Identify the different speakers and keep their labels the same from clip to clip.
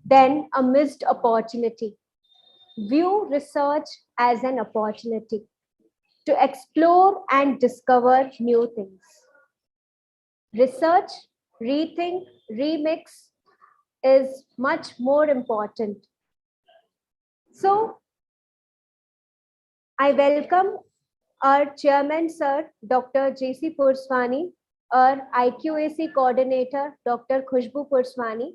Speaker 1: than a missed opportunity. View research as an opportunity to explore and discover new things. Research, rethink, remix is much more important. So, I welcome our chairman, sir, Dr. J.C. Purswani, our IQAC coordinator, Dr. Khushbu Purswani,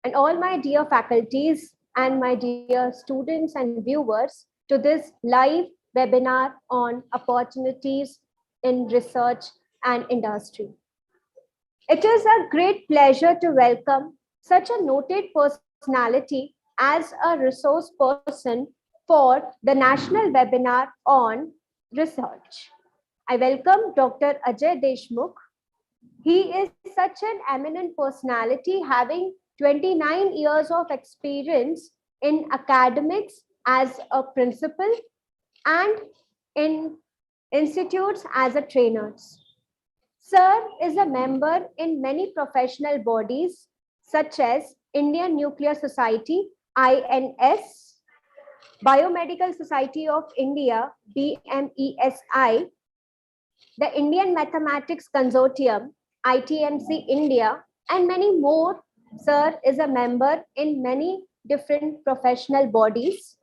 Speaker 1: and all my dear faculties and my dear students and viewers to this live webinar on opportunities in research and industry. It is a great pleasure to welcome such a noted personality as a resource person for the national webinar on research. I welcome Dr. Ajay Deshmukh. He is such an eminent personality having 29 years of experience in academics as a principal and in institutes as a trainer. Sir is a member in many professional bodies such as Indian Nuclear Society, INS, Biomedical Society of India, BMESI, the Indian Mathematics Consortium, ITMC India, and many more. Sir is a member in many different professional bodies.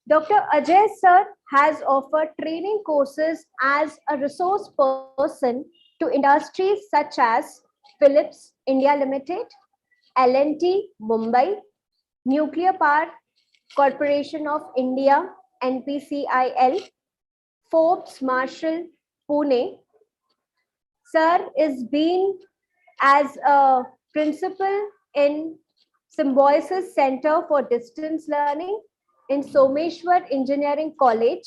Speaker 1: Dr. Ajay sir has offered training courses as a resource person to industries such as Philips India Limited, L&T Mumbai, Nuclear Power Corporation of India, NPCIL, Forbes Marshall Pune. Sir is been as a principal in Symbiosis Center for Distance Learning in Someshwar Engineering College,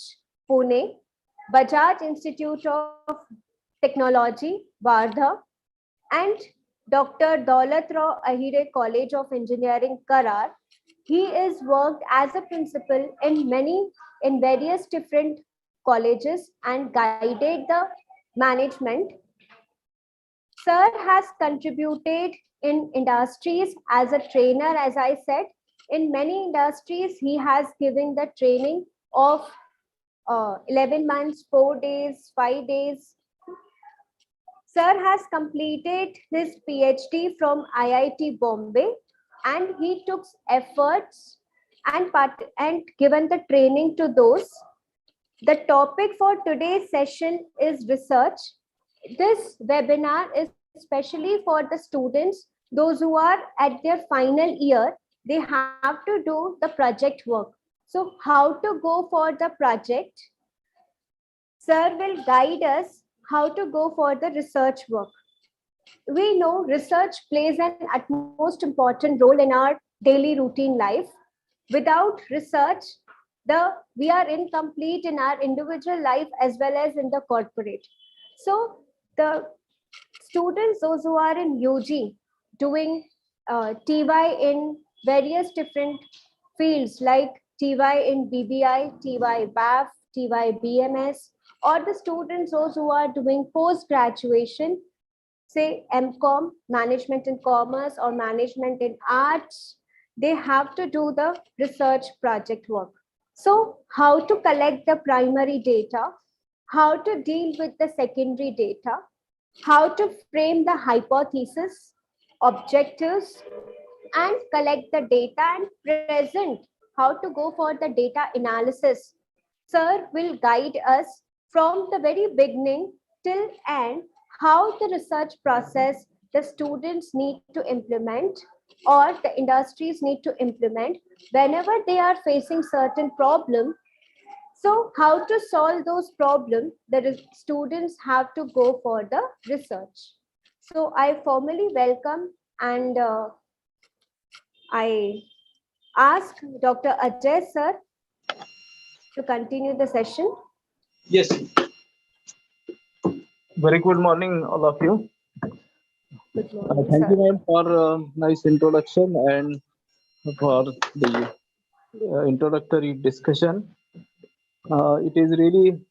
Speaker 1: Pune, Bajaj Institute of Technology, Wardha, and Dr. Daulat Rao Ahire College of Engineering, Karar. He is worked as a principal in various different colleges and guided the management. Sir has contributed in industries as a trainer, as I said. In many industries, he has given the training of 11 months, 4 days, 5 days. Sir has completed his PhD from IIT Bombay and he took efforts and given the training to those. The topic for today's session is research. This webinar is especially for the students, those who are at their final year, they have to do the project work. So how to go for the project? Sir will guide us how to go for the research work. We know research plays an utmost important role in our daily routine life. Without research, we are incomplete in our individual life as well as in the corporate. So the students, those who are in UG, doing TY in various different fields like TY in BBI, TY BAF, TY BMS, or the students, those who are doing post-graduation, say MCOM, Management in Commerce or Management in Arts, they have to do the research project work. So how to collect the primary data, how to deal with the secondary data, how to frame the hypothesis, objectives, and collect the data and present, how to go for the data analysis. Sir will guide us from the very beginning till end, how the research process the students need to implement or the industries need to implement whenever they are facing certain problem. So how to solve those problems, the students have to go for the research. So I formally welcome and I ask Dr. Ajay sir to continue the session.
Speaker 2: Yes. Very good morning, all of you.
Speaker 1: Good morning,
Speaker 2: Thank
Speaker 1: sir.
Speaker 2: you, ma'am, for nice introduction and for the introductory discussion. It is really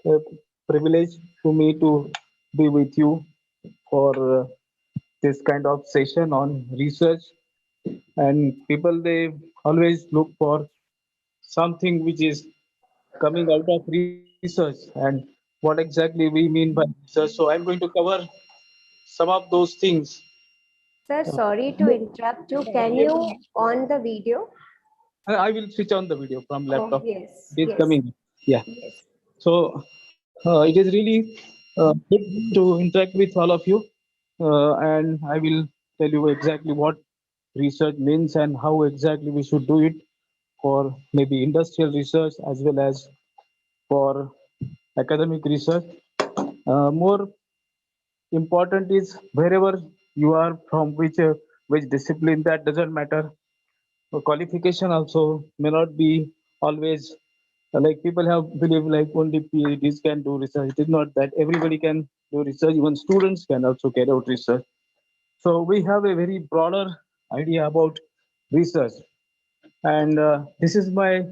Speaker 2: a privilege for me to be with you for this kind of session on research. And people, they always look for something which is coming out of research and what exactly we mean by research. So I'm going to cover some of those things.
Speaker 1: Sir,
Speaker 2: Uh,
Speaker 1: sorry to interrupt you. Can you on the video?
Speaker 2: I will switch on the video from
Speaker 1: Oh,
Speaker 2: laptop.
Speaker 1: yes,
Speaker 2: It is
Speaker 1: yes,
Speaker 2: coming. Yeah.
Speaker 1: yes.
Speaker 2: So it is really good to interact with all of you. And I will tell you exactly what research means and how exactly we should do it for maybe industrial research as well as for academic research. More important is wherever you are from, which discipline, that doesn't matter. Qualification also may not be always like people have believe like only PhDs can do research. It is not that everybody can do research. Even students can also carry out research. So we have a very broader idea about research, and this is my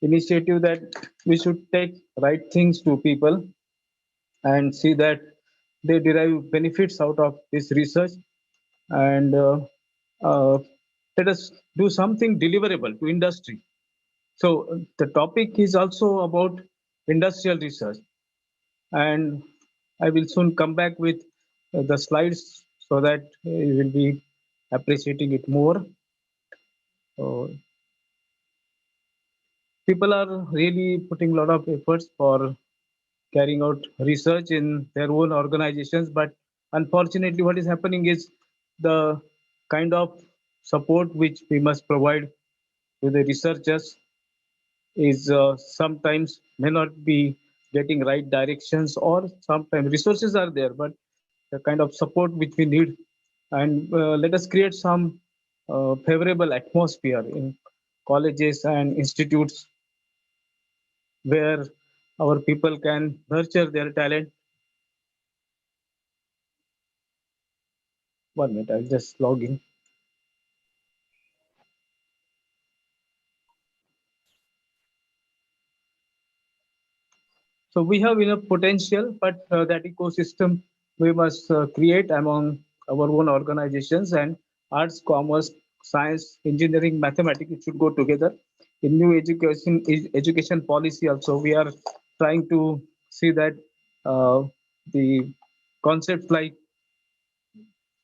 Speaker 2: initiative that we should take right things to people and see that they derive benefits out of this research, and uh, let us do something deliverable to industry. So the topic is also about industrial research, and I will soon come back with the slides so that you will be appreciating it more. So people are really putting a lot of efforts for carrying out research in their own organizations, but unfortunately, what is happening is the kind of support which we must provide to the researchers is sometimes may not be getting right directions, or sometimes resources are there but the kind of support which we need. And let us create some favorable atmosphere in colleges and institutes where our people can nurture their talent. 1 minute, I'll just log in. So we have enough potential, but that ecosystem we must create among our own organizations, and arts, commerce, science, engineering, mathematics, it should go together. In new education policy also, we are trying to see that uh, the concepts like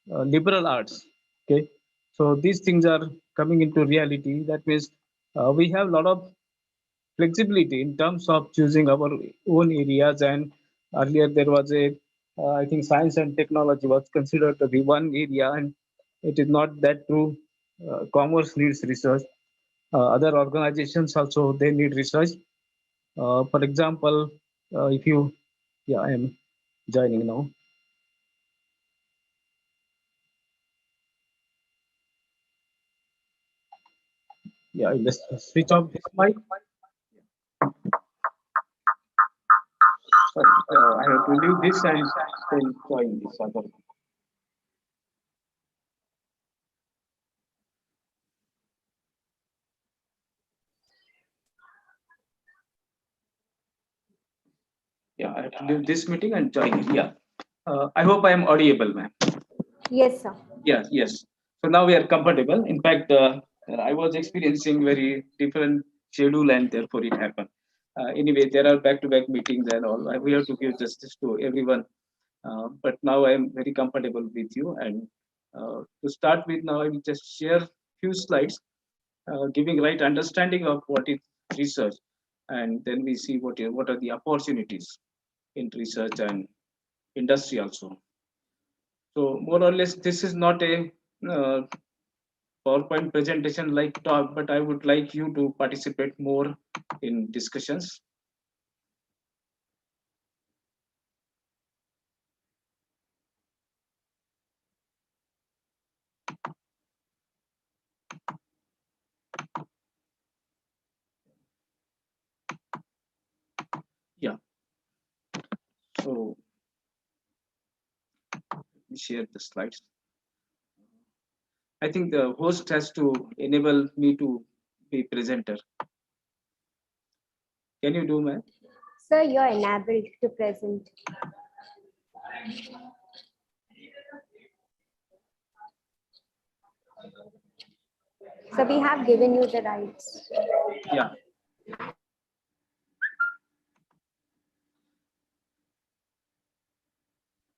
Speaker 2: liberal arts, okay, so these things are coming into reality. That means we have a lot of flexibility in terms of choosing our own areas. And earlier there was a I think science and technology was considered to be one area, and it is not that true. Commerce needs research. Other organizations also, they need research. For example, if you, yeah, I am joining now. Yeah, let's switch off this mic. Sorry, I have to leave this and then join this other. Yeah, I have to leave this meeting and join it. Yeah. I hope I am audible, ma'am.
Speaker 1: Yes, sir.
Speaker 2: Yes, yes. So now we are comfortable. In fact, I was experiencing very different schedule, and therefore it happened. Anyway, there are back-to-back meetings and all. We have to give justice to everyone. But now I am very comfortable with you. And to start with, now I will just share few slides, giving right understanding of what is research, and then we see what are the opportunities in research and industry also. So more or less, this is not a uh, PowerPoint presentation like talk, but I would like you to participate more in discussions. Yeah. So let me share the slides. I think the host has to enable me to be presenter. Can you do, man?
Speaker 1: Sir, you're enabled to present. So we have given you the rights.
Speaker 2: Yeah.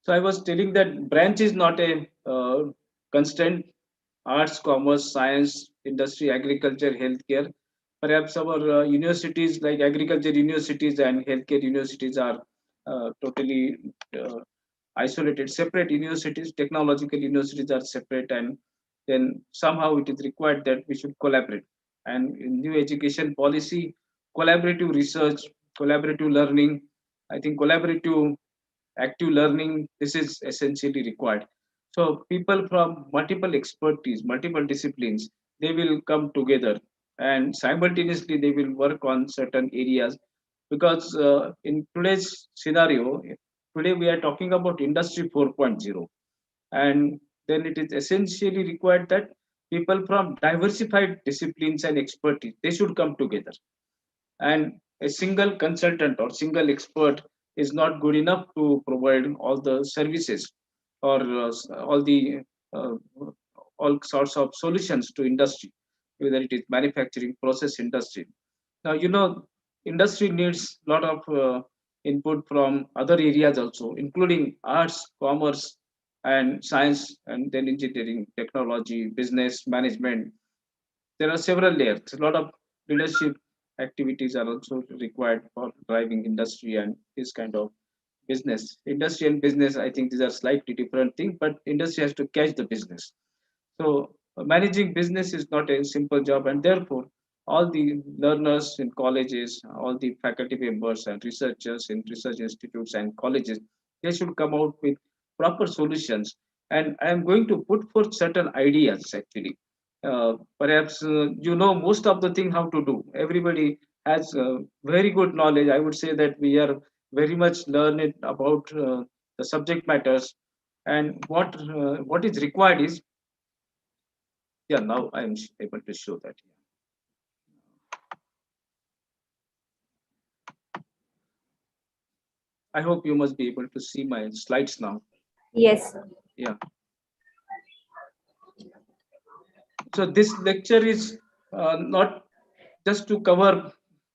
Speaker 2: So I was telling that branch is not a constant. Arts, commerce, science, industry, agriculture, healthcare. Perhaps our universities like agriculture universities and healthcare universities are totally uh, isolated, separate universities. Technological universities are separate, and then somehow it is required that we should collaborate. And in new education policy, collaborative research, collaborative learning. I think collaborative active learning, this is essentially required. So people from multiple expertise, multiple disciplines, they will come together and simultaneously they will work on certain areas, because in today's scenario, today we are talking about industry 4.0, and then it is essentially required that people from diversified disciplines and expertise, they should come together. And a single consultant or single expert is not good enough to provide all the services or all the uh, all sorts of solutions to industry, whether it is manufacturing, process industry. Now industry needs a lot of input from other areas also, including arts, commerce, and science, and then engineering, technology, business management. There are several layers. A lot of leadership activities are also required for driving industry and this kind of business. Industry and business, I think these are slightly different things, but industry has to catch the business. So managing business is not a simple job, and therefore all the learners in colleges, all the faculty members and researchers in research institutes and colleges, they should come out with proper solutions. And I am going to put forth certain ideas actually. Perhaps most of the thing how to do. Everybody has very good knowledge. I would say that we are very much learned about the subject matters, and what is required is, yeah, now I'm able to show that. I hope you must be able to see my slides now.
Speaker 1: Yes, sir.
Speaker 2: Yeah. So this lecture is not just to cover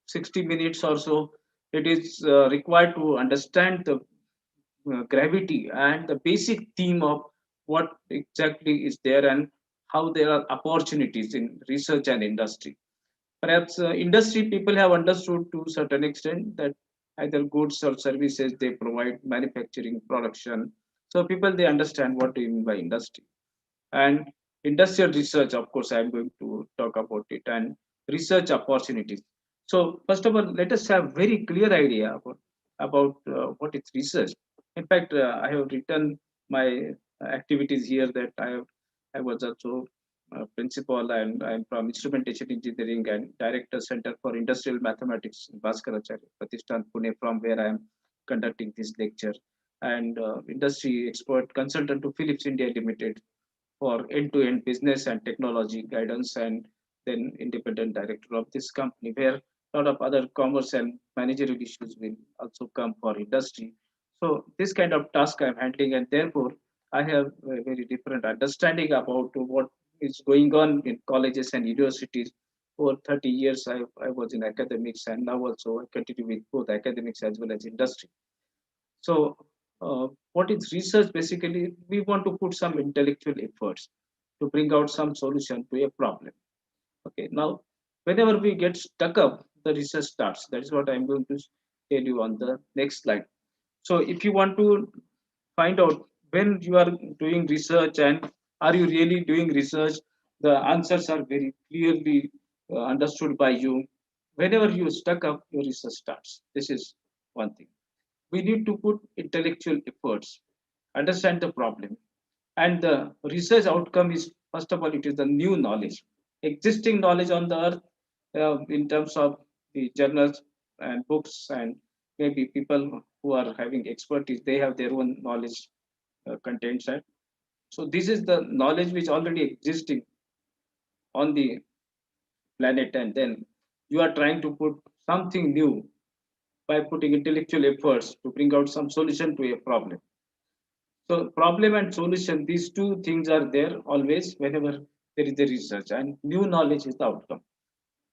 Speaker 2: 60 minutes or so. It is required to understand the gravity and the basic theme of what exactly is there and how there are opportunities in research and industry. Perhaps industry people have understood to a certain extent that either goods or services they provide, manufacturing, production. So people they understand what do you mean by industry. And industrial research, of course, I'm going to talk about it, and research opportunities. So first of all, let us have very clear idea about what is research. In fact, I have written my activities here that I was also principal, and I'm from instrumentation engineering and director center for industrial mathematics in Bhaskaracharya Pratishthan Pune, from where I am conducting this lecture, and industry expert consultant to Philips India Limited for end-to-end business and technology guidance, and then independent director of this company, where a lot of other commerce and managerial issues will also come for industry. So this kind of task I'm handling, and therefore I have a very different understanding about what is going on in colleges and universities. For 30 years, I was in academics, and now also I continue with both academics as well as industry. So, what is research? Basically, we want to put some intellectual efforts to bring out some solution to a problem. Okay, now, whenever we get stuck up, the research starts. That is what I'm going to tell you on the next slide. So, if you want to find out when you are doing research and are you really doing research, the answers are very clearly understood by you. Whenever you stuck up, your research starts. This is one thing. We need to put intellectual efforts, understand the problem, and the research outcome is, first of all, it is the new knowledge, existing knowledge on the earth, in terms of the journals and books, and maybe people who are having expertise, they have their own knowledge contents. And so this is the knowledge which already existing on the planet, and then you are trying to put something new by putting intellectual efforts to bring out some solution to a problem. So problem and solution, these two things are there always whenever
Speaker 3: there is the research, and new knowledge is the outcome.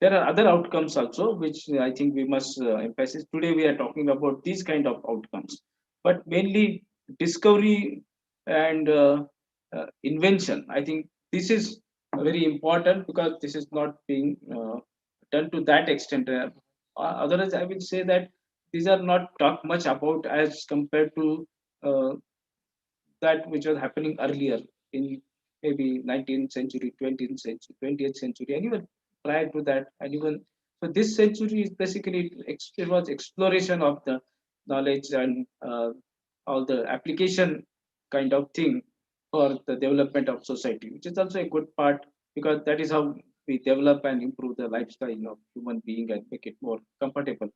Speaker 3: There are other outcomes also, which I think we must emphasize. Today we are talking about these kind of outcomes, but mainly discovery and invention. I think this is very important because this is not being done to that extent. Otherwise, I will say that these are not talked much about as compared to uh, that which was happening earlier in maybe 19th century, 20th century, 20th century, and even prior to that, and even so, this century is basically it was exploration of the knowledge and all the application kind of thing for the development of society, which is also a good part because that is how we develop and improve the lifestyle of human being and make it more comfortable.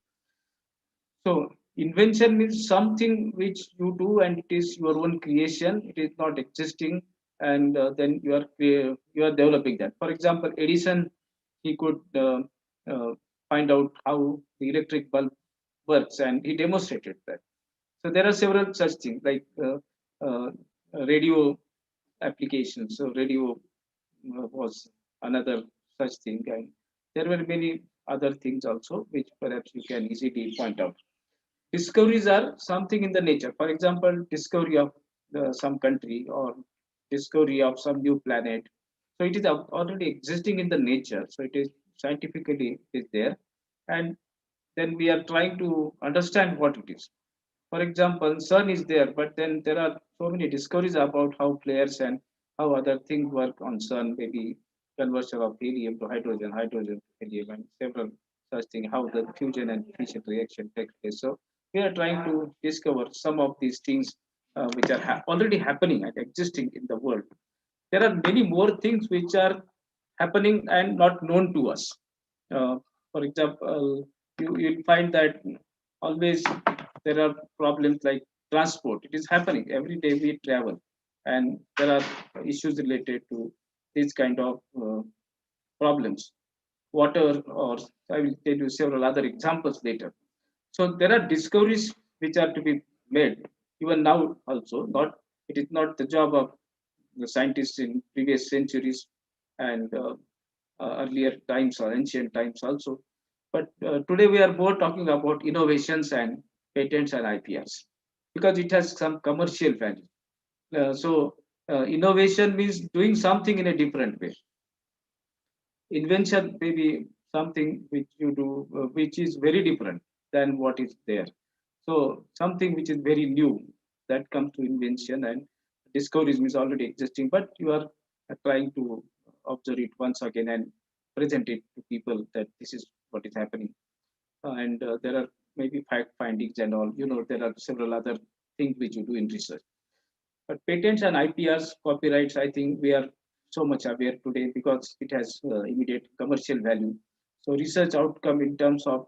Speaker 3: So invention means something which you do and it is your own creation. It is not existing, and then you are developing that. For example, Edison, he could find out how the electric bulb works, and he demonstrated that. So there are several such things like uh, radio applications. So radio was another such thing, and there were many other things also which perhaps you can easily point out. Discoveries are something in the nature. For example, discovery of some country or discovery of some new planet. So it is already existing in the nature. So it is scientifically is there, and then we are trying to understand what it is. For example, sun is there, but then there are so many discoveries about how flares and how other things work on sun, maybe conversion of helium to hydrogen, hydrogen to helium, and several such things, how the fusion and fission reaction takes place. So we are trying to discover some of these things which are already happening and existing in the world. There are many more things which are happening and not known to us. For example, you'll find that always there are problems like transport. It is happening every day we travel, and there are issues related to these kind of problems. Water, or I will tell you several other examples later. So there are discoveries which are to be made even now also. Not it is not the job of the scientists in previous centuries and earlier times or ancient times also. But today we are more talking about innovations and patents and IPRs because it has some commercial value. Innovation means doing something in a different way. Invention may be something which you do which is very different than what is there. So something which is very new, that comes to invention, and discoveries is already existing, but you are trying to observe it once again and present it to people that this is what is happening. And there are maybe fact findings and all, there are several other things which you do in research. But patents and IPRs, copyrights, I think we are so much aware today because it has immediate commercial value. So research outcome in terms of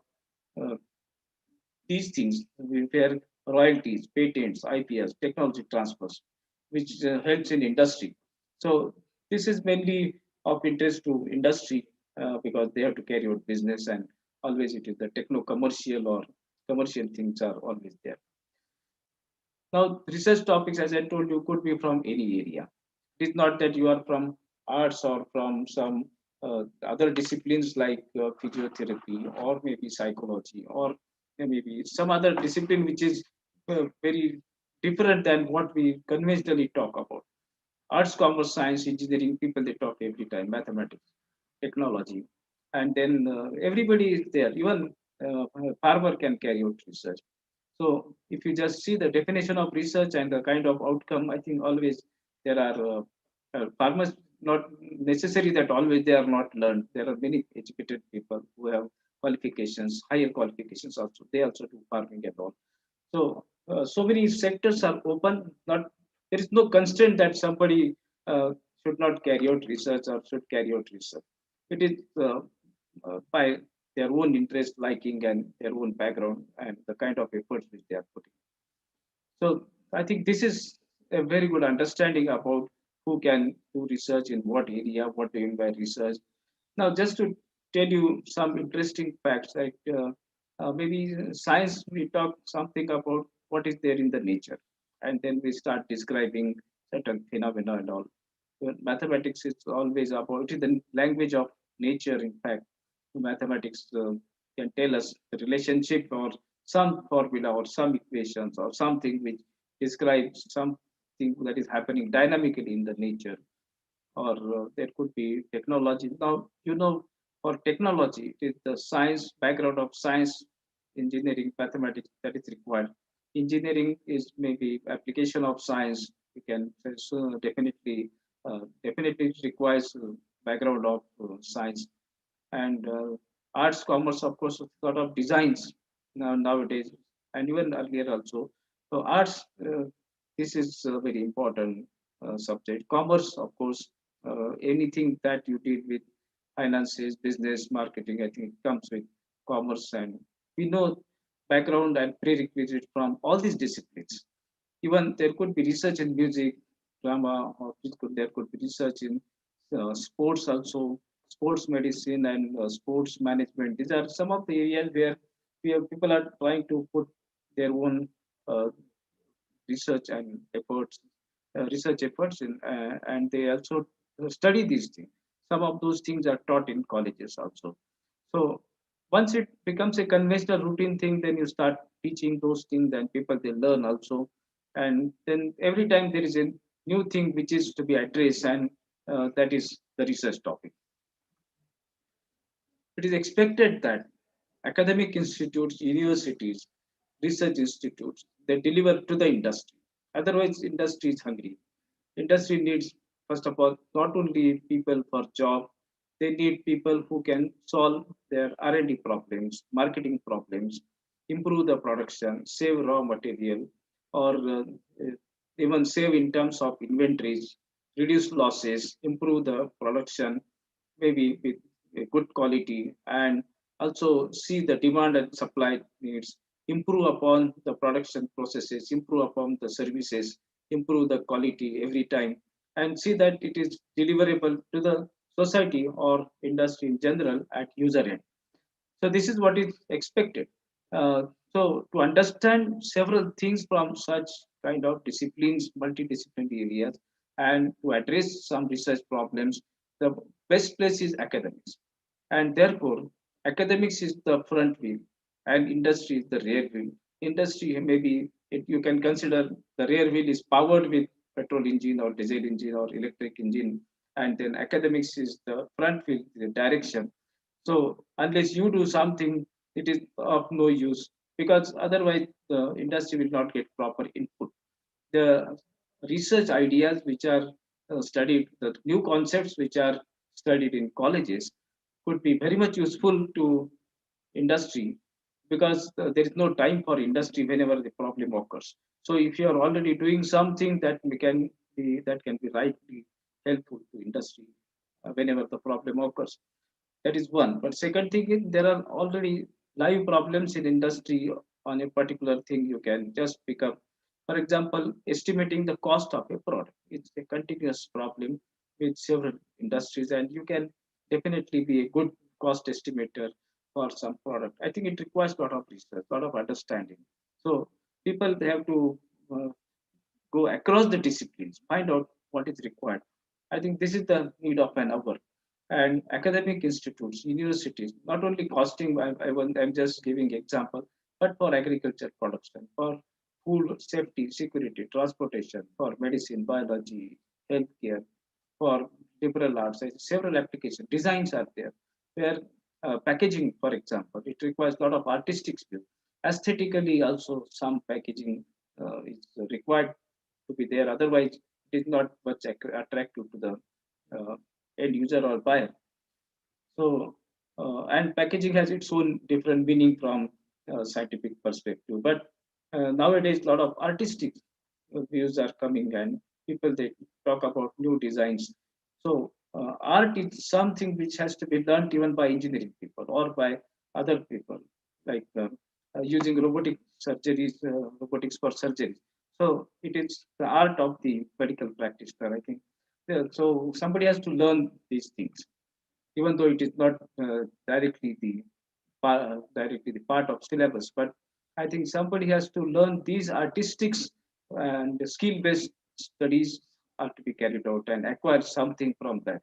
Speaker 3: uh, these things, where royalties, patents, IPRs, technology transfers, which helps in industry. So this is mainly of interest to industry because they have to carry out business, and always it is the techno commercial or commercial things are always there. Now, research topics, as I told you, could be from any area. It is not that you are from arts or from some other disciplines like physiotherapy or maybe psychology or maybe some other discipline which is very different than what we conventionally talk about. Arts, commerce, science, engineering, people they talk every time, mathematics, technology, and then everybody is there. Even a farmer can carry out research. So if you just see the definition of research and the kind of outcome, I think always there are farmers, not necessary that always they are not learned. There are many educated people who have qualifications, higher qualifications also. They also do farming and all. So so many sectors are open. Not there is no constraint that somebody should not carry out research or should carry out research. It is by their own interest, liking, and their own background and the kind of efforts which they are putting. So I think this is a very good understanding about who can do research in what area, what do you mean by research. Now, just to tell you some interesting facts, like maybe science, we talk something about what is there in the nature, and then we start describing certain phenomena and all. Mathematics is always about, it is the language of nature. In fact, mathematics can tell us the relationship or some formula or some equations or something which describes something that is happening dynamically in the nature. Or there could be technology. Now, for technology, it is the science background of science, engineering, mathematics that is required. Engineering is maybe application of science. We can say, so definitely it requires background of science. And arts, commerce, of course, a lot of designs nowadays, and even earlier also. So arts, this is a very important subject. Commerce, of course, anything that you did with finances, business, marketing, I think it comes with commerce. And we know background and prerequisite from all these disciplines. Even there could be research in music, drama, or there could be research in sports also, sports medicine and sports management. These are some of the areas where people are trying to put their own uh, research and efforts, research efforts in, and they also study these things. Some of those things are taught in colleges also. So once it becomes a conventional routine thing, then you start teaching those things, and people they learn also. And then every time there is a new thing which is to be addressed, and that is the research topic. It is expected that academic institutes, universities, research institutes, they deliver to the industry. Otherwise, industry is hungry. Industry needs, first of all, not only people for job, they need people who can solve their R&D problems, marketing problems, improve the production, save raw material, or even save in terms of inventories, reduce losses, improve the production, maybe with a good quality, and also see the demand and supply needs, improve upon the production processes, improve upon the services, improve the quality every time, and see that it is deliverable to the society or industry in general at user end. So this is what is expected. Uh, so to understand several things from such kind of disciplines, multidisciplinary areas, and to address some research problems, the best place is academics. And therefore, academics is the front wheel and industry is the rear wheel. Industry, maybe you can consider the rear wheel is powered with petrol engine or diesel engine or electric engine, and then academics is the front wheel, the direction. So unless you do something, it is of no use, because otherwise the industry will not get proper input. The research ideas which are studied, the new concepts which are studied in colleges could be very much useful to industry, because there is no time for industry whenever the problem occurs. So if you are already doing something that can be rightly helpful to industry whenever the problem occurs. That is one. But second thing is, there are already live problems in industry on a particular thing you can just pick up. For example, estimating the cost of a product. It's a continuous problem with several industries, and you can definitely be a good cost estimator for some product. I think it requires a lot of research, a lot of understanding. So people they have to uh, go across the disciplines, find out what is required. I think this is the need of an hour. And academic institutes, universities, not only costing, I'm just giving example, but for agriculture production, for food safety, security, transportation, for medicine, biology, healthcare, for liberal arts, several applications. Designs are there, where packaging, for example, it requires a lot of artistic skill. Aesthetically, also some packaging is required to be there. Otherwise, it is not much attractive to the uh, end user or buyer. So, and packaging has its own different meaning from scientific perspective. But nowadays, a lot of artistic views are coming, and people they talk about new designs. So, art is something which has to be learned even by engineering people or by other people, like using robotic surgeries, robotics for surgery. So, it is the art of the medical practitioner, I think. Yeah, so somebody has to learn these things, even though it is not directly the part of syllabus. But I think somebody has to learn these artistics and skill based studies are to be carried out and acquire something from that.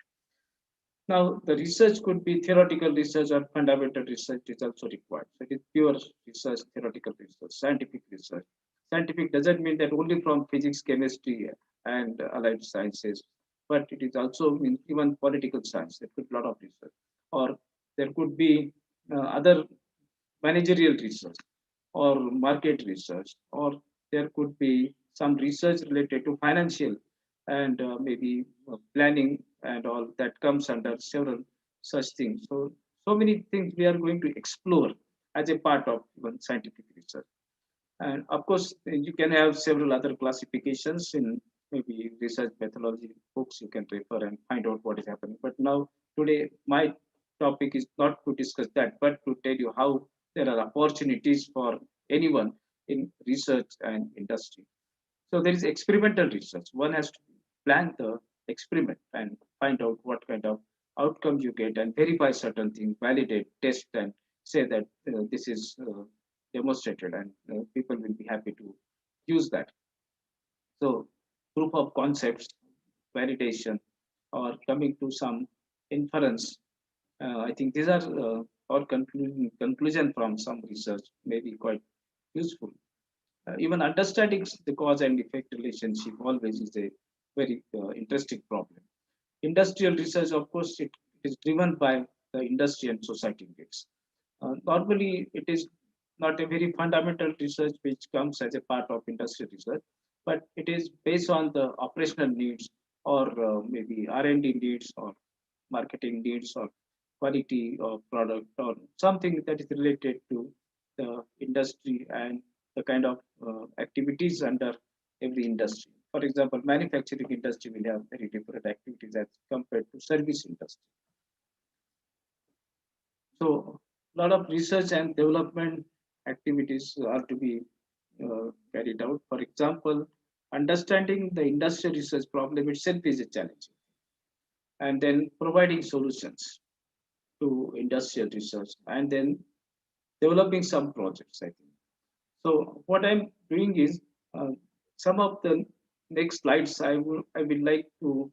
Speaker 3: Now, the research could be theoretical research or fundamental research is also required. So it is pure research, theoretical research, scientific research. Scientific doesn't mean that only from physics, chemistry, and allied sciences, but it is also mean even political science. There could be a lot of research, or there could be other managerial research, or market research, or there could be some research related to financial and maybe planning and all that comes under several such things. So, so many things we are going to explore as a part of even scientific research. And of course, you can have several other classifications in maybe research methodology books you can refer and find out what is happening. But now, today, my topic is not to discuss that, but to tell you how there are opportunities for anyone in research and industry. So there is experimental research. One has to plan the experiment and find out what kind of outcomes you get and verify certain things, validate, test, and say that this is demonstrated and people will be happy to use that. So proof of concepts, validation, or coming to some inference. I think these are our conclusion from some research may be quite useful. Even understanding the cause and effect relationship always is a very interesting problem. Industrial research, of course, it is driven by the industry and society needs. Normally, it is not a very fundamental research which comes as a part of industrial research, but it is based on the operational needs or maybe R&D needs or marketing needs or quality of product or something that is related to the industry and the kind of activities under every industry. For example, manufacturing industry will have very different activities as compared to service industry. So a lot of research and development activities are to be carried out. For example, understanding the industrial research problem itself is a challenge, and then providing solutions to industrial research, and then developing some projects. I think so. What I'm doing is some of the next slides I will like to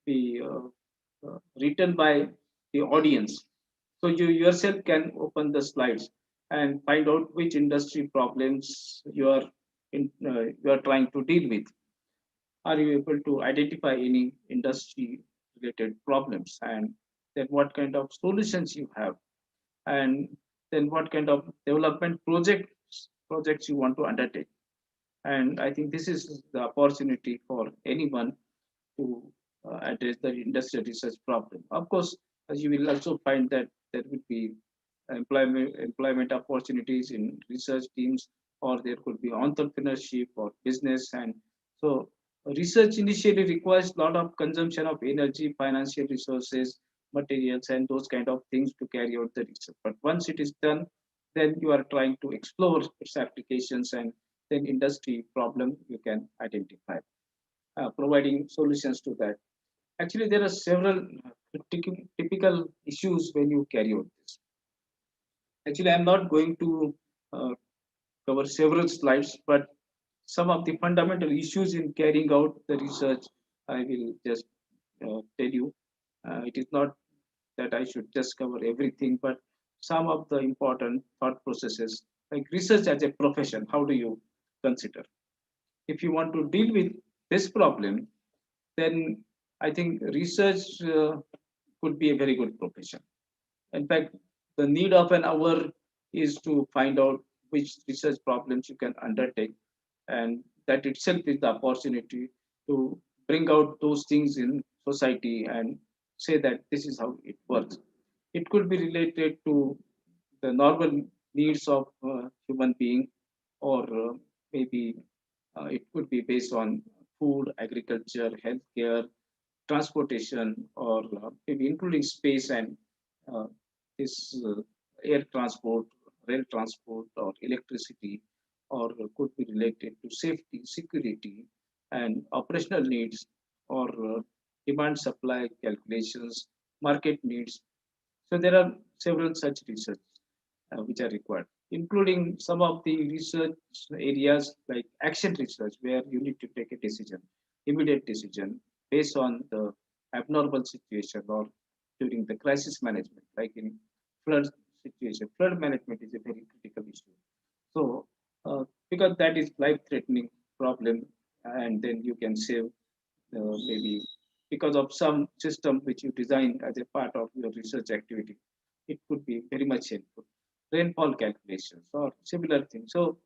Speaker 3: be written by the audience. So you yourself can open the slides and find out which industry problems you are trying to deal with. Are you able to identify any industry related problems, and then what kind of solutions you have, and then what kind of development projects you want to undertake. And I think this is the opportunity for anyone to address the industrial research problem. Of course, as you will also find that there will be employment opportunities in research teams, or there could be entrepreneurship or business. And so, research initially requires a lot of consumption of energy, financial resources, materials, and those kind of things to carry out the research. But once it is done, then you are trying to explore its applications and then industry problem you can identify, providing solutions to that. Actually, there are several typical issues when you carry out this. Actually, I'm not going to uh, cover several slides, but some of the fundamental issues in carrying out the research, I will just tell you. It is not that I should just cover everything, but some of the important thought processes, like research as a profession, how do you consider? If you want to deal with this problem, then I think research could be a very good profession. In fact, the need of an hour is to find out which research problems you can undertake, and that itself is the opportunity to bring out those things in society and say that this is how it works. It could be related to the normal needs of human being, or maybe it could be based on food, agriculture, healthcare, transportation, or maybe including space and uh, this air transport, rail transport, or electricity, or could be related to safety, security, and operational needs, or demand supply calculations, market needs. So there are several such research which are required, including some of the research areas like action research, where you need to take a decision. immediate decision based on the abnormal situation or during the crisis management, like in flood situation. Flood management is a very critical issue. So, because that is life-threatening problem, and then you can save maybe because of some system which you design as a part of your research activity, it could be very much helpful. Rainfall calculations or similar things. So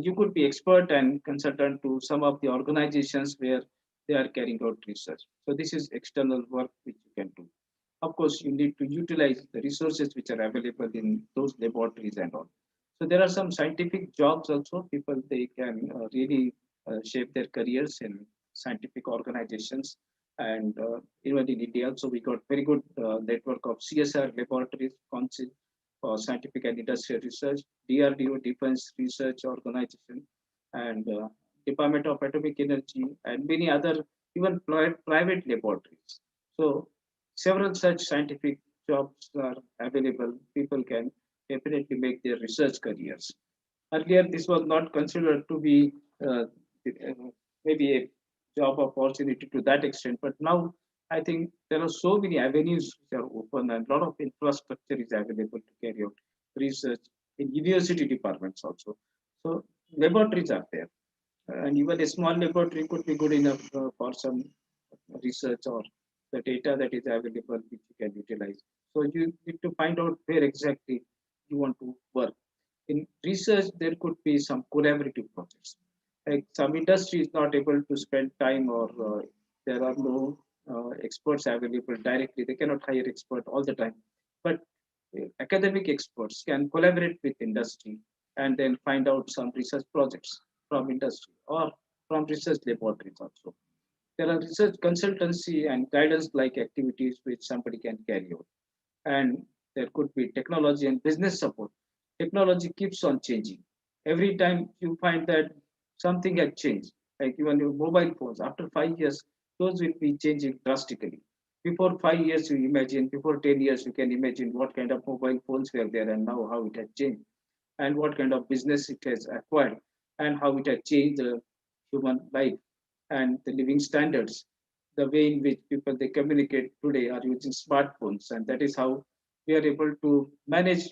Speaker 3: you could be expert and consultant to some of the organizations where they are carrying out research. So this is external work which you can do. Of course, you need to utilize the resources which are available in those laboratories and all. So there are some scientific jobs also. People they can really shape their careers in scientific organizations, and even in India also we got very good network of CSR laboratories, Council for Scientific and Industrial Research, DRDO Defense Research Organization, and Department of Atomic Energy, and many other even private laboratories. So several such scientific jobs are available. People can definitely make their research careers. Earlier, this was not considered to be uh, maybe a job opportunity to that extent, but now I think there are so many avenues which are open and a lot of infrastructure is available to carry out research in university departments also. So laboratories are there, and even a small laboratory could be good enough for some research or the data that is available which you can utilize. So you need to find out where exactly you want to work. In research, there could be some collaborative projects. Like some industry is not able to spend time or there are no experts available directly. They cannot hire expert all the time. But academic experts can collaborate with industry and then find out some research projects from industry or from research laboratories also. There are research consultancy and guidance like activities which somebody can carry out. And there could be technology and business support. Technology keeps on changing. Every time you find that something has changed, like even your mobile phones, after 5 years, those will be changing drastically. Before 5 years, you imagine, before 10 years, you can imagine what kind of mobile phones were there and now how it has changed and what kind of business it has acquired and how it has changed the human life and the living standards. The way in which people they communicate today are using smartphones, and that is how we are able to manage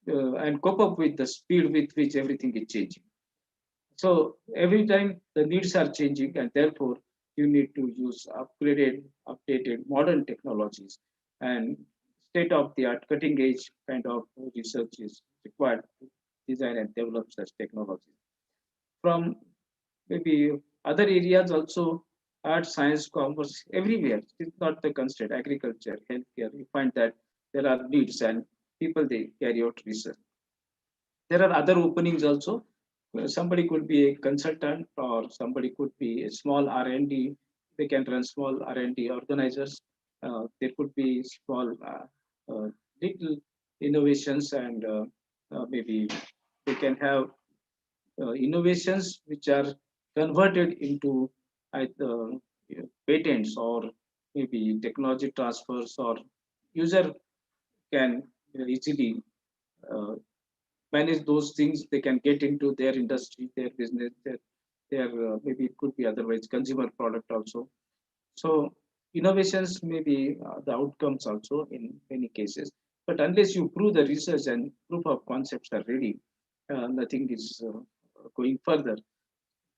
Speaker 3: and cope up with the speed with which everything is changing. So every time the needs are changing, and therefore you need to use upgraded, updated, modern technologies, and state of the art, cutting edge kind of research is required to design and develop such technologies. From maybe other areas also, art, science, commerce, everywhere. It's not the constraint. Agriculture, healthcare. You find that there are needs and people they carry out research. There are other openings also. Somebody could be a consultant or somebody could be a small R&D. They can run small R&D organizers. There could be small little innovations and maybe they can have innovations which are converted into either patents or maybe technology transfers or user can easily uh, manage those things. They can get into their industry, their business, their maybe it could be otherwise consumer product also. So innovations may be the outcomes also in many cases. But unless you prove the research and proof of concepts are ready, nothing is going further.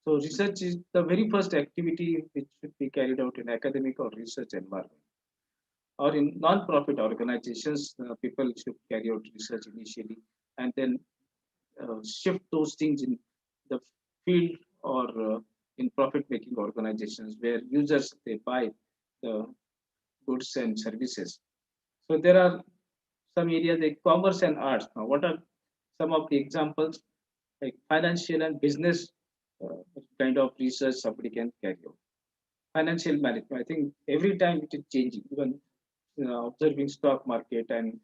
Speaker 3: So research is the very first activity which should be carried out in academic or research environment. Or in non-profit organizations, people should carry out research initially and then shift those things in the field or in profit-making organizations where users they buy the goods and services. So there are some areas like commerce and arts. Now, what are some of the examples like financial and business kind of research somebody can carry out? Financial management. I think every time it is changing. Even observing stock market and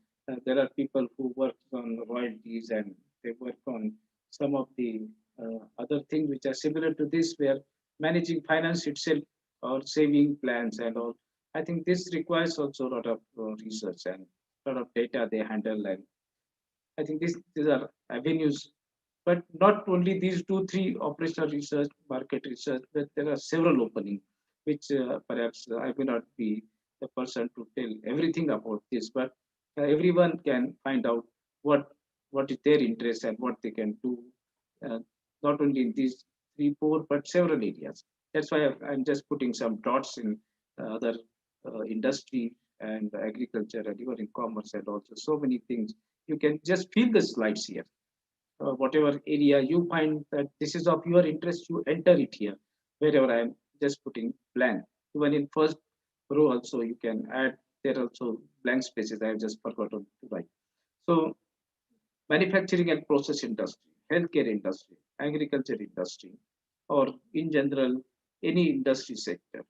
Speaker 3: there are people who work on royalties and they work on some of the other things which are similar to this where managing finance itself or saving plans and all. I think this requires also a lot of research and a lot of data they handle, and I think these are avenues, but not only these two three operational research market research, but there are several openings. which perhaps I may not be the person to tell everything about this, but everyone can find out what what is their interest and what they can do, uh, not only in these three, four, but several areas. That's why I'm just putting some dots in other industry and agriculture and even in commerce and also so many things. You can just feel the slides here. Whatever area you find that this is of your interest, you enter it here. Wherever I am just putting blank. Even in first row also you can add there also blank spaces. I have just forgotten to write. So manufacturing and process industry, healthcare industry, agriculture industry, or in general any industry sector.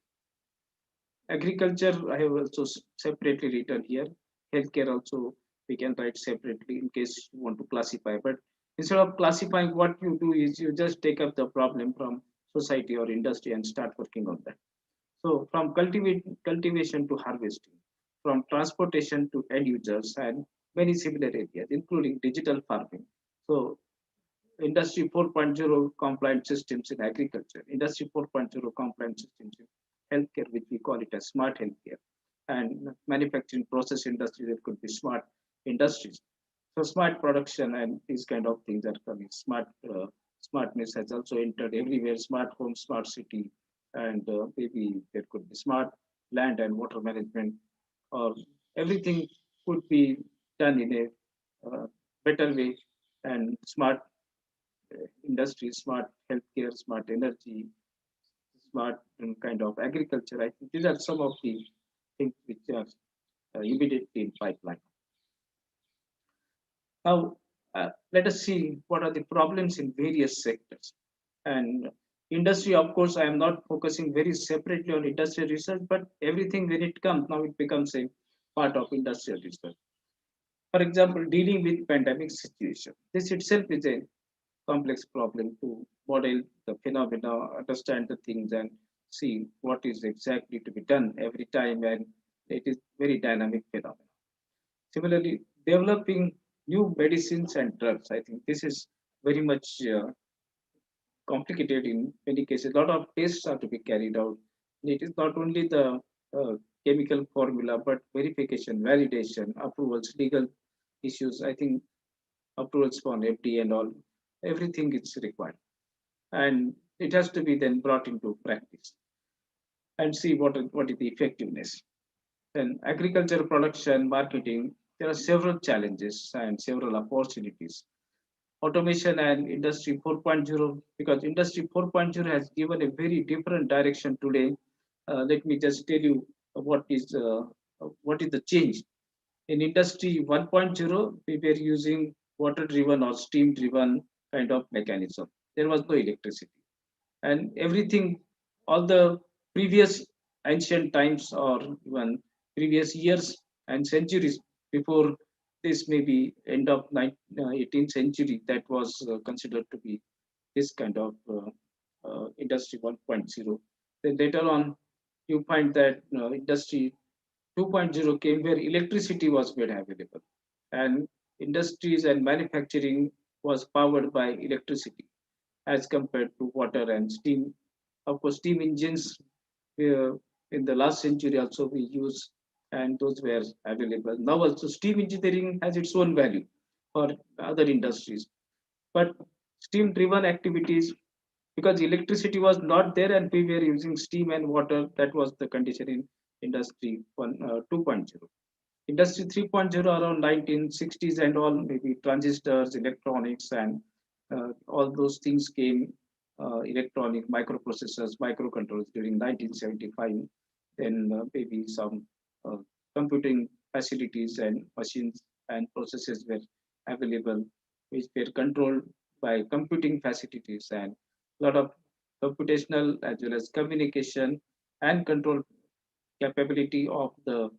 Speaker 3: Agriculture I have also separately written here. Healthcare also we can write separately in case you want to classify. But instead of classifying, what you do is you just take up the problem from society or industry and start working on that. So from cultivation to harvesting, from transportation to end users, and many similar areas, including digital farming. So Industry 4.0 compliant systems in agriculture, Industry 4.0 compliant systems in healthcare, which we call it as smart healthcare, and manufacturing process industry that could be smart industries. So smart production and these kind of things are coming. Smartness has also entered everywhere. Smart home, smart city, and maybe there could be smart land and water management, or everything could be done in a better way and smart industry, smart healthcare, smart energy, smart kind of agriculture. I think these are some of the things which are immediately in pipeline. Now, let us see what are the problems in various sectors. And industry, of course, I am not focusing very separately on industrial research, but everything when it comes, now it becomes a part of industrial research. For example, dealing with pandemic situation. This itself is a complex problem to model the phenomena, understand the things, and see what is exactly to be done every time. And it is very dynamic phenomenon. Similarly, developing new medicines and drugs. I think this is very much complicated in many cases. A lot of tests are to be carried out. It is not only the chemical formula, but verification, validation, approvals, legal issues. I think approvals from FDA and all, everything is required. And it has to be then brought into practice and see what is the effectiveness. Then agriculture production, marketing, there are several challenges and several opportunities. Automation and industry 4.0, because industry 4.0 has given a very different direction today. Let me just tell you what is the change. In industry 1.0, we were using water driven or steam driven kind of mechanism. There was no electricity, and everything, all the previous ancient times or even previous years and centuries before this, maybe end of 18th century, that was considered to be this kind of industry 1.0. Then later on you find that industry 2.0 came where electricity was made available, and industries and manufacturing was powered by electricity as compared to water and steam. Of course, steam engines in the last century also we use, and those were available. Now also steam engineering has its own value for other industries. But steam driven activities, because electricity was not there and we were using steam and water, that was the condition in industry 2.0. Industry 3.0 around 1960s and all, maybe transistors, electronics, and all those things came, electronic microprocessors, microcontrollers during 1975. Then maybe some uh, computing facilities and machines and processes were available, which were controlled by computing facilities, and a lot of computational as well as communication and control capability of the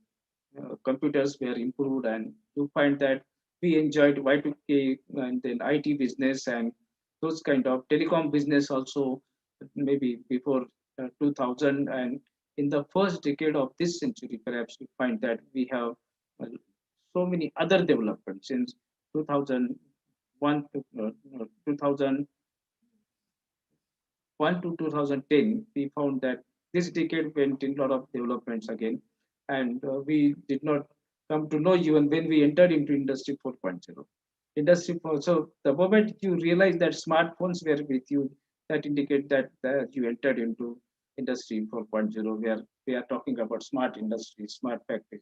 Speaker 3: computers were improved, and you find that we enjoyed Y2K and then IT business and those kind of telecom business also, maybe before 2000. And in the first decade of this century, perhaps you find that we have uh, so many other developments since 2001 to 2001 to 2010. We found that this decade went in a lot of developments again, and we did not come to know even when we entered into Industry 4.0. Industry 4, so the moment you realize that smartphones were with you, that indicate that you entered into Industry 4.0, where we are talking about smart industry, smart factory.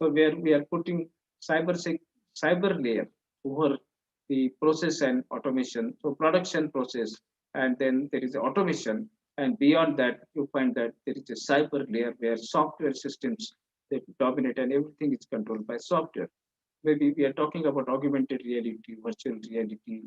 Speaker 3: So where we are putting cyber layer over the process and automation. So production process, and then there is automation, and beyond that, you find that there is a cyber layer where software systems that dominate, and everything is controlled by software. Maybe we are talking about augmented reality, virtual reality,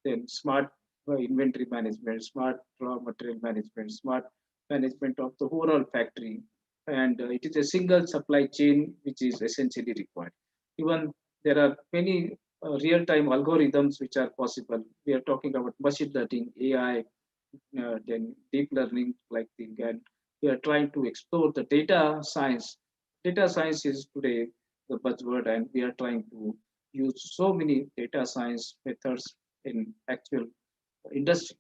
Speaker 3: then smart inventory management, smart raw material management, smart management of the overall factory, and it is a single supply chain which is essentially required. Even there are many real-time algorithms which are possible. We are talking about machine learning, AI, then deep learning like thing, and we are trying to explore the data science. Data science is today the buzzword, and we are trying to use so many data science methods in actual industry.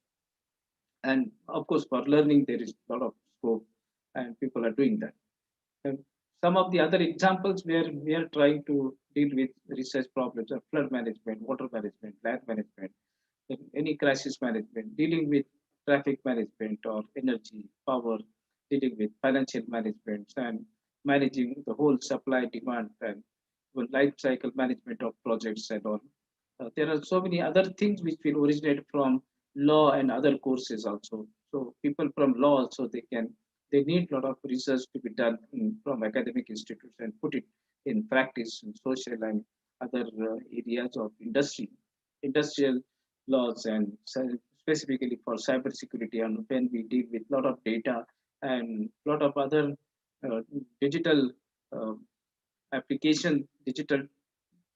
Speaker 3: And of course, for learning, there is a lot of scope, and people are doing that. And some of the other examples where we are trying to deal with research problems are flood management, water management, land management, in any crisis management, dealing with traffic management or energy, power, dealing with financial management, and managing the whole supply, demand, and even life cycle management of projects and all. There are so many other things which will originate from law and other courses also. So people from law also, they need a lot of research to be done from academic institutes and put it in practice in social and other areas of industrial laws, and specifically for cybersecurity, and when we deal with a lot of data and a lot of other uh, digital uh, application, digital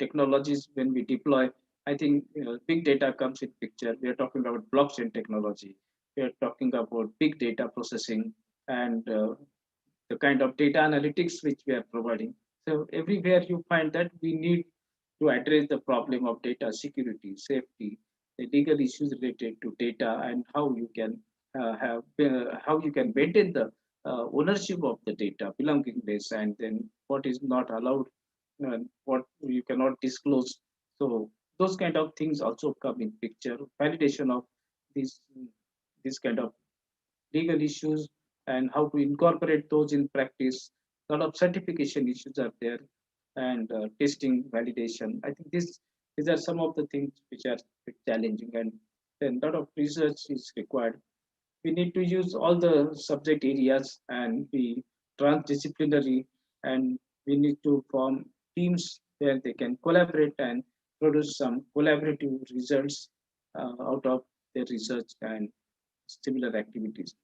Speaker 3: technologies when we deploy. I think big data comes in picture. We are talking about blockchain technology. We are talking about big data processing, and the kind of data analytics which we are providing. So everywhere you find that we need to address the problem of data security, safety, the legal issues related to data, and how you can maintain the ownership of the data, belongingness, and then what is not allowed, what you cannot disclose. So those kind of things also come in picture. Validation of these this kind of legal issues and how to incorporate those in practice. A lot of certification issues are there, and testing, validation. I think these are some of the things which are challenging, and then a lot of research is required. We need to use all the subject areas and be transdisciplinary, and we need to form teams where they can collaborate and produce some collaborative results out of their research and similar activities.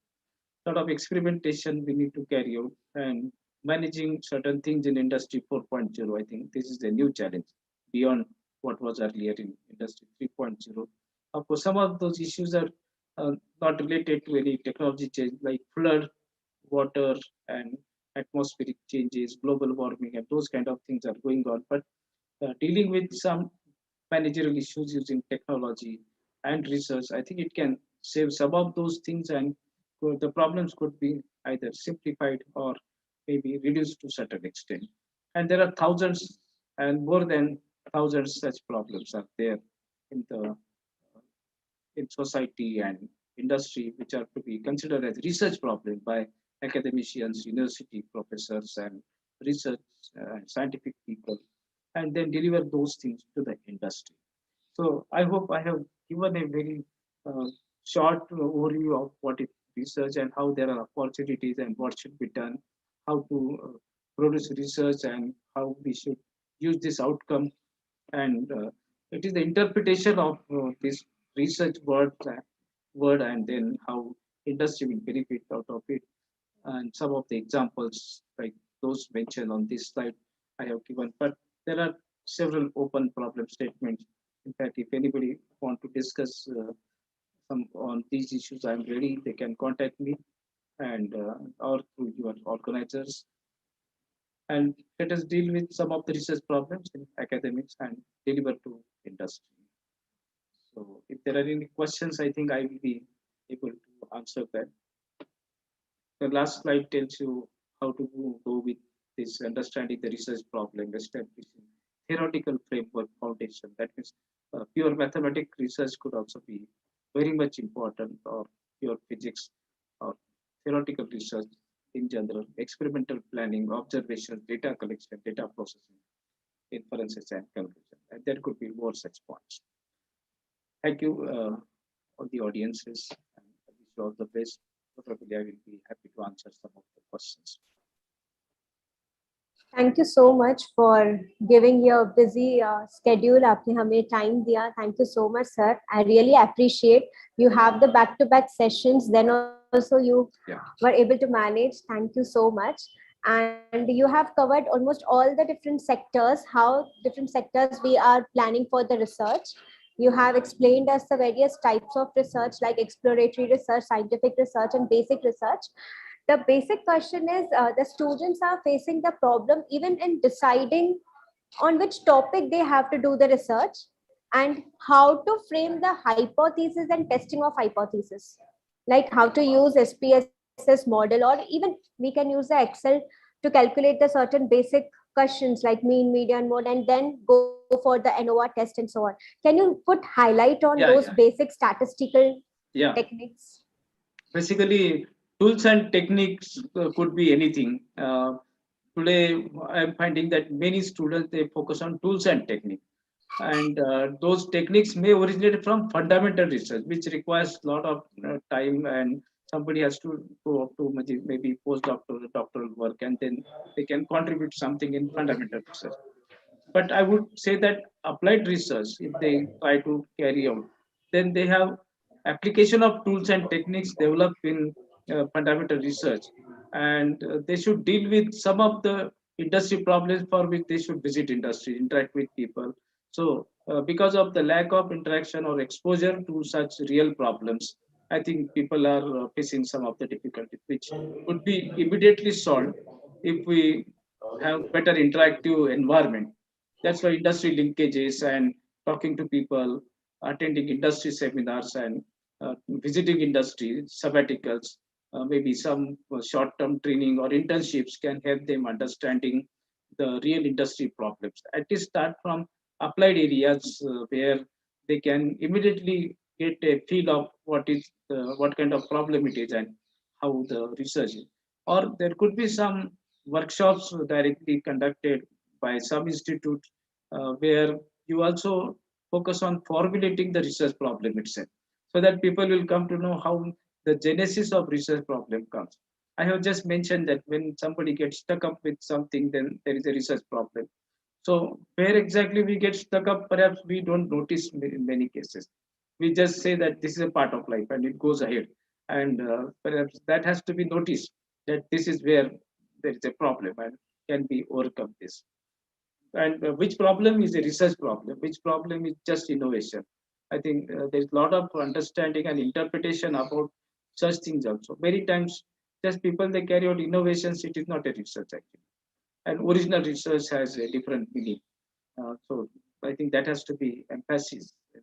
Speaker 3: Lot of experimentation we need to carry out, and managing certain things in industry 4.0. I think this is a new challenge beyond what was earlier in industry 3.0. Of course, some of those issues are not related to any technology change like flood, water, and atmospheric changes, global warming, and those kind of things are going on. But dealing with some managerial issues using technology and research, I think it can save some of those things, and the problems could be either simplified or maybe reduced to certain extent. And there are thousands and more than thousands such problems are there in the in society and industry, which are to be considered as research problem by academicians, university professors, and research scientific people, and then deliver those things to the industry. So I hope I have given a very uh, short overview of what is research and how there are opportunities and what should be done, how to produce research and how we should use this outcome, and it is the interpretation of this research word, and then how industry will benefit out of it, and some of the examples like those mentioned on this slide I have given. But there are several open problem statements. In fact, if anybody want to discuss some on these issues, I'm ready. They can contact me, and or through your organizers, and let us deal with some of the research problems in academics and deliver to industry. So if there are any questions, I think I will be able to answer that. The last slide tells you how to go with this understanding the research problem, establishing theoretical framework foundation. That means pure mathematic research could also be very much important, or pure physics, or theoretical research in general, experimental planning, observation, data collection, data processing, inferences, and conclusion. And there could be more such points. Thank you, all the audiences, and I wish you all the best. Probably I will be happy to answer some of the questions.
Speaker 1: Thank you so much for giving your busy schedule. आपने हमें time दिया. Thank you so much, sir. I really appreciate you have the back-to-back sessions. Then also you were able to manage. Thank you so much. And you have covered almost all the different sectors, how different sectors we are planning for the research. You have explained us the various types of research like exploratory research, scientific research, and basic research. The basic question is the students are facing the problem even in deciding on which topic they have to do the research and how to frame the hypothesis and testing of hypothesis, like how to use SPSS model, or even we can use the Excel to calculate the certain basic questions like mean, median, mode, and then go for the ANOVA test and so on. Can you put highlight on
Speaker 3: Yeah,
Speaker 1: those
Speaker 3: yeah,
Speaker 1: basic statistical
Speaker 3: yeah.
Speaker 1: techniques?
Speaker 3: Basically, tools and techniques could be anything. Today, I'm finding that many students they focus on tools and techniques, and those techniques may originate from fundamental research, which requires a lot of time, and somebody has to go up to maybe postdoctoral doctoral work, and then they can contribute something in fundamental research. But I would say that applied research, if they try to carry out, then they have application of tools and techniques developed in fundamental research, and they should deal with some of the industry problems for which they should visit industry, interact with people. So because of the lack of interaction or exposure to such real problems, I think people are facing some of the difficulties which could be immediately solved if we have better interactive environment. That's why industry linkages and talking to people, attending industry seminars, and visiting industry sabbaticals, maybe some short-term training or internships can help them understanding the real industry problems. At least start from applied areas where they can immediately get a feel of what kind of problem it is and how the research is. Or there could be some workshops directly conducted by some institute where you also focus on formulating the research problem itself, so that people will come to know how the genesis of research problem comes. I have just mentioned that when somebody gets stuck up with something, then there is a research problem. So where exactly we get stuck up, perhaps we don't notice in many cases. We just say that this is a part of life and it goes ahead. And perhaps that has to be noticed, that this is where there is a problem and can be overcome this. And which problem is a research problem, which problem is just innovation. I think there's a lot of understanding and interpretation about such things also. Many times just people they carry out innovations, it is not a research actually, and original research has a different meaning. So I think that has to be emphasized in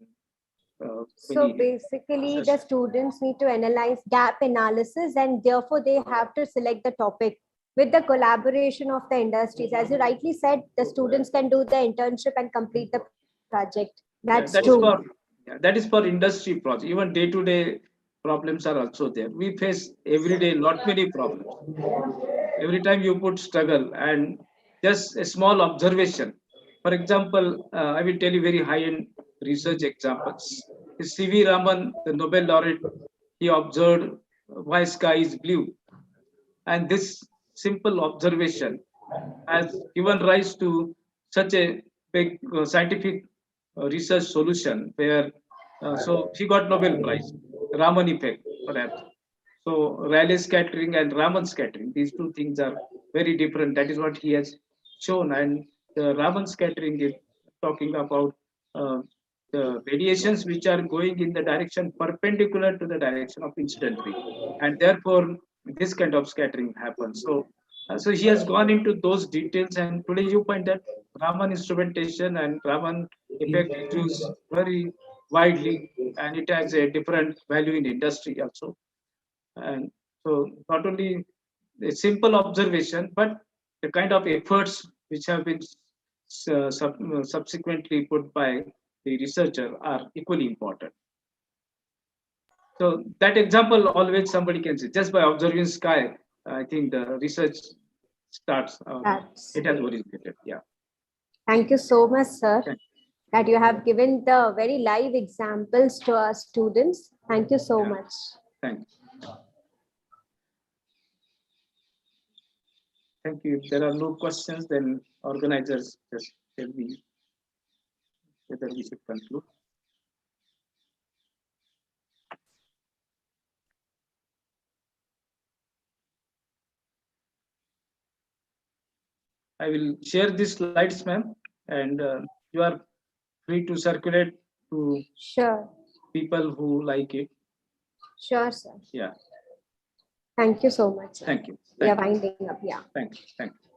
Speaker 1: So
Speaker 3: many
Speaker 1: basically,
Speaker 3: research.
Speaker 1: the students need to analyze gap analysis, and therefore they have to select the topic with the collaboration of the industries. As you rightly said, the students can do the internship and complete the project. That's
Speaker 3: Yeah,
Speaker 1: true.
Speaker 3: that is for, yeah, that is for industry projects. Even day to day problems are also there. We face every day not many problems. Every time you put struggle and just a small observation. For example, I will tell you very high end research examples. CV Raman, the Nobel laureate, he observed why sky is blue, and this simple observation has given rise to such a big scientific research solution where so he got Nobel Prize. Raman effect, perhaps. So Rayleigh scattering and Raman scattering, these two things are very different. That is what he has shown. And the Raman scattering is talking about uh, the radiations which are going in the direction perpendicular to the direction of incident ray, and therefore this kind of scattering happens. So, so he has gone into those details, and today you find that Raman instrumentation and Raman effect is used very widely, and it has a different value in industry also. And so not only a simple observation, but the kind of efforts which have been subsequently put by the researcher are equally important. So that example always somebody can say just by observing sky. I think the research starts.
Speaker 1: That's
Speaker 3: It has
Speaker 1: great.
Speaker 3: originated. Yeah.
Speaker 1: Thank you so much, sir,
Speaker 3: Thank,
Speaker 1: that you have given the very live examples to our students. Thank you so
Speaker 3: yeah.
Speaker 1: much.
Speaker 3: Thank you. Thank you. If there are no questions, then organizers just tell me whether we should conclude. I will share these slides, ma'am, and you are free to circulate to
Speaker 1: Sure,
Speaker 3: people who like it.
Speaker 1: sure, sir.
Speaker 3: Yeah.
Speaker 1: Thank you so much, sir.
Speaker 3: Thank you.
Speaker 1: We are
Speaker 3: Thank you.
Speaker 1: winding up. Yeah.
Speaker 3: Thank you. Thank you.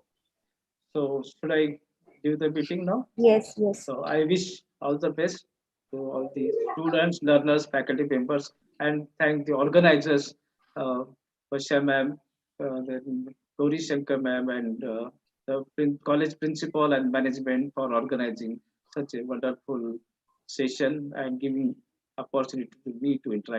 Speaker 3: So should I give the meeting now?
Speaker 1: Yes, yes.
Speaker 3: So I wish all the best to all the students, learners, faculty members, and thank the organizers, Vasha ma'am, then Gauri Shankar ma'am, and the college principal and management for organizing such a wonderful session and giving opportunity to me to interact